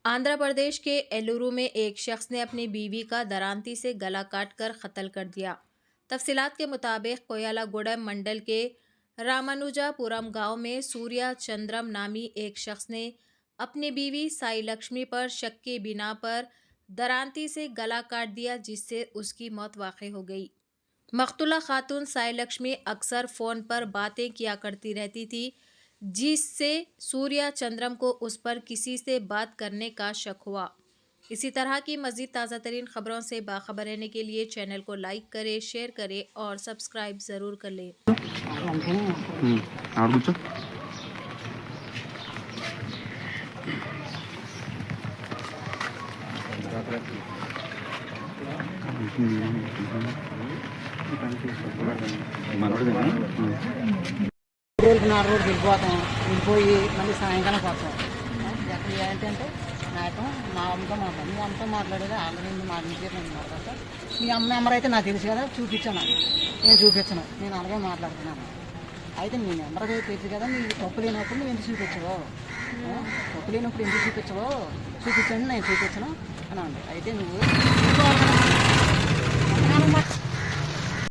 आंध्र प्रदेश के एलुरु में एक शख्स ने अपनी बीवी का दरांती से गला काटकर कत्ल कर दिया। तफसीलात के मुताबिक कोयालागुड़म मंडल के रामानुजापुरम गांव में सूर्या चंद्रम नामी एक शख्स ने अपनी बीवी साई लक्ष्मी पर शक की बिना पर दरांती से गला काट दिया, जिससे उसकी मौत वाक़ई हो गई। मक़तूला खातून साई लक्ष्मी अक्सर फ़ोन पर बातें किया करती रहती थी, जिससे सूर्या चंद्रम को उस पर किसी से बात करने का शक हुआ। इसी तरह की मज़ीद ताज़ा तरीन खबरों से बाखबर रहने के लिए चैनल को लाइक करें, शेयर करें और सब्सक्राइब ज़रूर कर लें। రోజుకి 4 రోజులు వెళ్ళిపోతాం. వెళ్ళిపోయి మళ్ళీ సాయంకాలం వస్తాం. ఎక్కడ ఏంటంటే నాయకం మా అమ్మతో మాట్లాడు, మీ అమ్మతో మాట్లాడేది ఆల్రెడీ మా ఇంటికి నేను మాట్లాడతా. మీ అమ్మ నెంబర్ అయితే నాకు తెలుసు కదా, చూపించాను. నేను చూపించను, నేను అలాగే మాట్లాడుతున్నాను. అయితే మీ నెంబర్ అయితే తెలుసు కదా, నీ తప్పు లేనప్పుడు నువ్వు ఎందుకు చూపించవు, తప్పు లేనప్పుడు ఎందుకు చూపించవు, చూపించండి నేను చూపించను అని అండి. అయితే నువ్వు